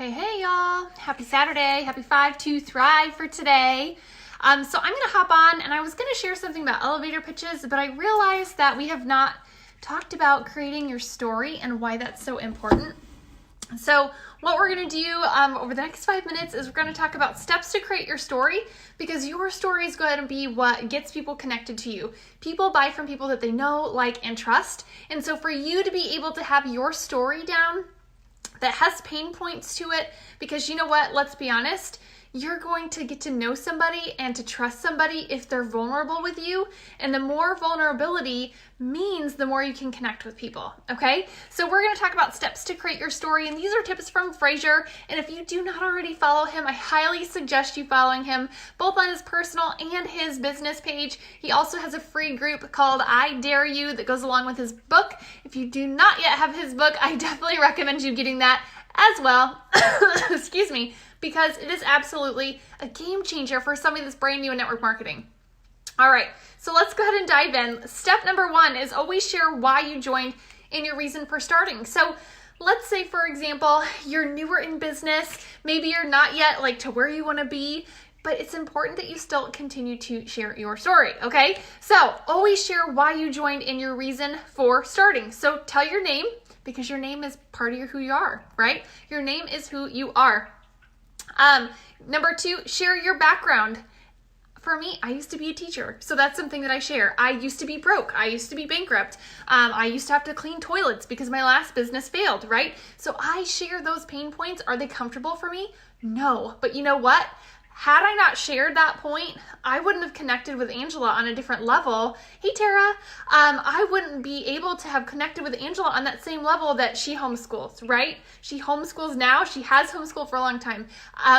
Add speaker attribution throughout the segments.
Speaker 1: Hey y'all, happy Saturday, happy 5 to Thrive for today. So I'm going to hop on and I was going to share something about elevator pitches, but I realized that we have not talked about creating your story and why that's so important. So what we're going to do over the next 5 minutes is we're going to talk about steps to create your story, because your story is going to be what gets people connected to you. People buy from people that they know, like, and trust. And so for you to be able to have your story down that has pain points to it, because you know what, let's be honest, you're going to get to know somebody and to trust somebody if they're vulnerable with you. And the more vulnerability means the more you can connect with people, okay? So we're going to talk about steps to create your story, and these are tips from Fraser. And if you do not already follow him, I highly suggest you following him both on his personal and his business page. He also has a free group called I Dare You that goes along with his book. If you do not yet have his book, I definitely recommend you getting that as well. Excuse me. Because it is absolutely a game changer for somebody that's brand new in network marketing. All right, so let's go ahead and dive in. Step number 1 is always share why you joined and your reason for starting. So let's say, for example, you're newer in business. Maybe you're not yet like to where you want to be, but it's important that you still continue to share your story, okay? So always share why you joined and your reason for starting. So tell your name, because your name is part of who you are, right? Your name is who you are. Number 2, share your background. For me, I used to be a teacher, so that's something that I share. I used to be broke. I used to be bankrupt. I used to have to clean toilets because my last business failed, right? So I share those pain points. Are they comfortable for me? No, but you know what? Had I not shared that point, I wouldn't have connected with Angela on a different level. Hey, Tara. I wouldn't be able to have connected with Angela on that same level that she homeschools, right? She homeschools now. She has homeschooled for a long time.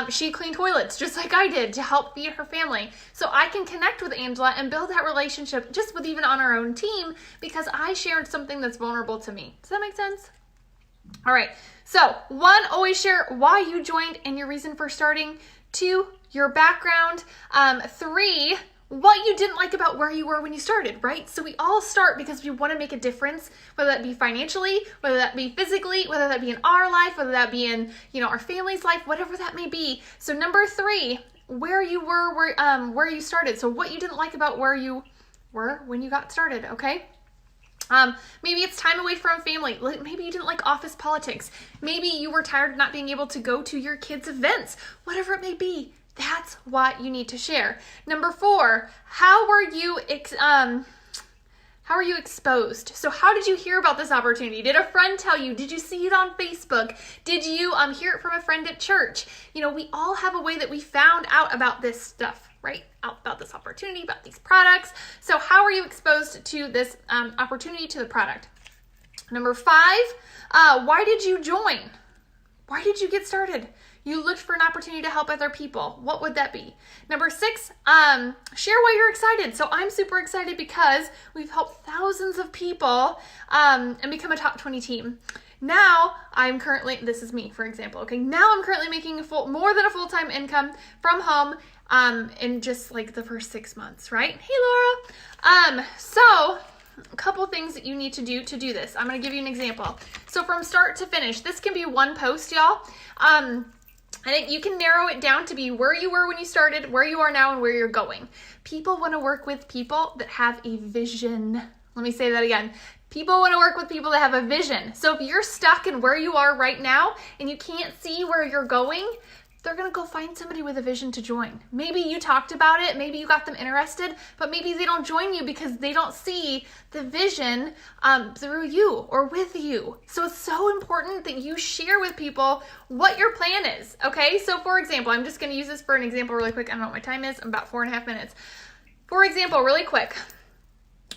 Speaker 1: She cleaned toilets just like I did to help feed her family. So I can connect with Angela and build that relationship just with even on our own team because I shared something that's vulnerable to me. Does that make sense? All right. So 1, always share why you joined and your reason for starting. 2, your background. 3, what you didn't like about where you were when you started, right? So we all start because we want to make a difference, whether that be financially, whether that be physically, whether that be in our life, whether that be in, our family's life, whatever that may be. So number 3, where you were, where you started. So what you didn't like about where you were when you got started, okay? Maybe it's time away from family. Maybe you didn't like office politics. Maybe you were tired of not being able to go to your kids' events. Whatever it may be, that's what you need to share. Number 4, how were you exposed? So how did you hear about this opportunity? Did a friend tell you? Did you see it on Facebook? Did you hear it from a friend at church? We all have a way that we found out about this stuff, right? About this opportunity, about these products. So how are you exposed to this opportunity, to the product? Number 5, why did you join? Why did you get started? You looked for an opportunity to help other people. What would that be? Number 6, share why you're excited. So I'm super excited because we've helped thousands of people and become a top 20 team. Now I'm currently, this is me, for example, okay? Now I'm currently making more than a full-time income from home in just like the first 6 months, right? Hey, Laura. So a couple things that you need to do this. I'm going to give you an example. So from start to finish, this can be one post, y'all. I think you can narrow it down to be where you were when you started, where you are now, and where you're going. People want to work with people that have a vision. Let me say that again. People want to work with people that have a vision. So if you're stuck in where you are right now and you can't see where you're going, they're going to go find somebody with a vision to join. Maybe you talked about it, maybe you got them interested, but maybe they don't join you because they don't see the vision through you or with you. So it's so important that you share with people what your plan is, okay? So for example, I'm just going to use this for an example really quick. I don't know what my time is. I'm about 4.5 minutes. For example, really quick.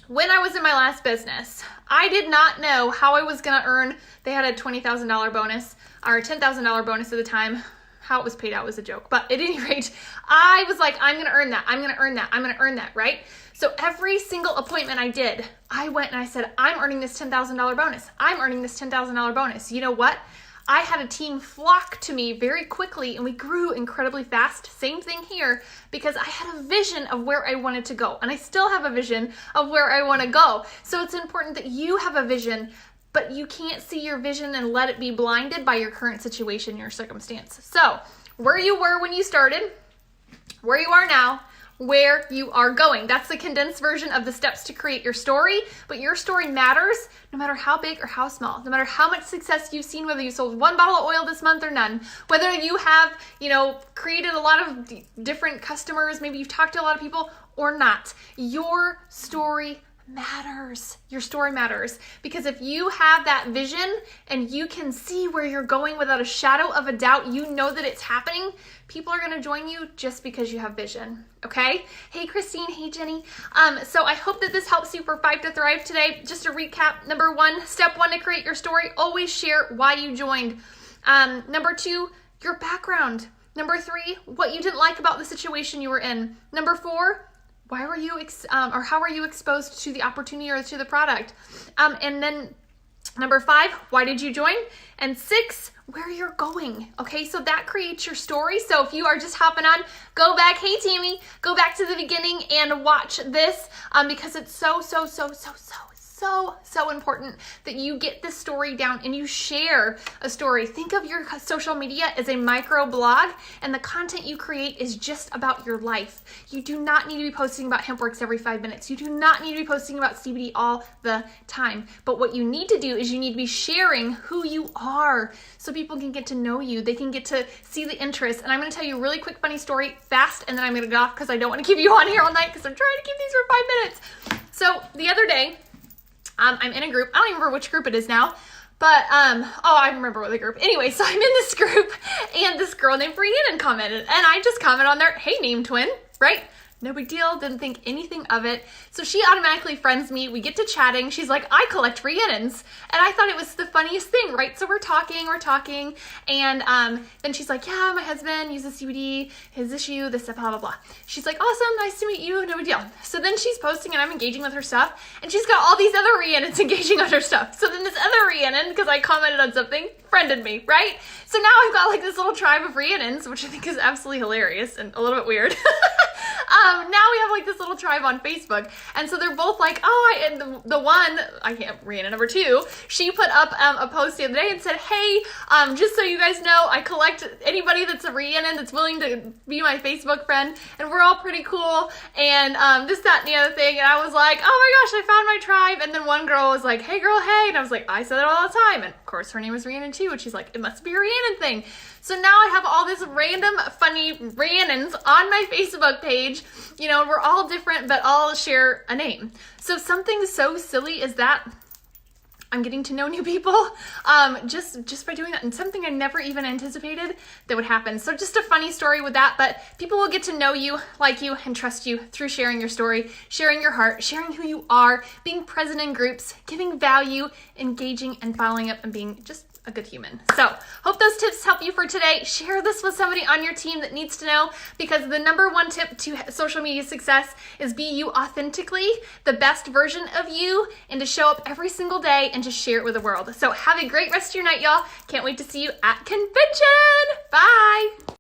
Speaker 1: When I was in my last business, I did not know how I was going to earn. They had a $20,000 bonus or $10,000 bonus at the time. How it was paid out was a joke. But at any rate, I was like, I'm going to earn that. I'm going to earn that. I'm going to earn that, right? So every single appointment I did, I went and I said, I'm earning this $10,000 bonus. I'm earning this $10,000 bonus. You know what? I had a team flock to me very quickly and we grew incredibly fast. Same thing here, because I had a vision of where I wanted to go. And I still have a vision of where I want to go. So it's important that you have a vision but you can't see your vision and let it be blinded by your current situation, your circumstance. So where you were when you started, where you are now, where you are going. That's the condensed version of the steps to create your story, but your story matters no matter how big or how small, no matter how much success you've seen, whether you sold 1 bottle of oil this month or none, whether you have, created a lot of different customers, maybe you've talked to a lot of people or not. Your story matters. Your story matters, because if you have that vision and you can see where you're going without a shadow of a doubt, you know that it's happening, people are going to join you just because you have vision. Okay? Hey, Christine. Hey, Jenny. So I hope that this helps you for 5 to Thrive today. Just to recap, number 1, step 1 to create your story, always share why you joined. Number 2, your background. Number 3, what you didn't like about the situation you were in. Number 4, why were you, or how were you exposed to the opportunity or to the product? And then number 5, why did you join? And 6, where you're going. Okay, so that creates your story. So if you are just hopping on, go back. Hey, Tammy, go back to the beginning and watch this because it's so important that you get this story down and you share a story. Think of your social media as a micro blog, and the content you create is just about your life. You do not need to be posting about HempWorks every 5 minutes. You do not need to be posting about CBD all the time. But what you need to do is you need to be sharing who you are so people can get to know you. They can get to see the interest. And I'm going to tell you a really quick funny story fast, and then I'm going to get off because I don't want to keep you on here all night because I'm trying to keep these for 5 minutes. So the other day, I'm in a group. I don't even remember which group it is now, but, I remember what the group. Anyway, so I'm in this group and this girl named Rhiannon commented, and I just comment on there, hey, name twin, right? No big deal, didn't think anything of it. So she automatically friends me. We get to chatting. She's like, I collect Rhiannons. And I thought it was the funniest thing, right? So we're talking. And then she's like, yeah, my husband uses CBD, his issue, this stuff, blah, blah, blah. She's like, awesome, nice to meet you, no big deal. So then she's posting and I'm engaging with her stuff. And she's got all these other Rhiannons engaging on her stuff. So then this other Rhiannon, because I commented on something, friended me, right? So now I've got like this little tribe of Rhiannons, which I think is absolutely hilarious and a little bit weird. Now we have like this little tribe on Facebook, and so they're both like, Rhiannon number 2, she put up a post the other day and said, hey, just so you guys know, I collect anybody that's a Rhiannon that's willing to be my Facebook friend, and we're all pretty cool, and this, that, and the other thing, and I was like, oh my gosh, I found my tribe, and then one girl was like, hey girl, hey, and I was like, I say that all the time, and of course her name was Rhiannon too, and she's like, it must be a Rhiannon thing. So now I have all this random funny Rhiannons on my Facebook page, and we're all different, but all share a name. So something so silly as that, I'm getting to know new people just by doing that, and something I never even anticipated that would happen. So just a funny story with that, but people will get to know you, like you, and trust you through sharing your story, sharing your heart, sharing who you are, being present in groups, giving value, engaging, and following up, and being just a good human. So hope those tips help you for today. Share this with somebody on your team that needs to know, because the number 1 tip to social media success is be you authentically, the best version of you, and to show up every single day and just share it with the world. So have a great rest of your night, y'all. Can't wait to see you at convention. Bye.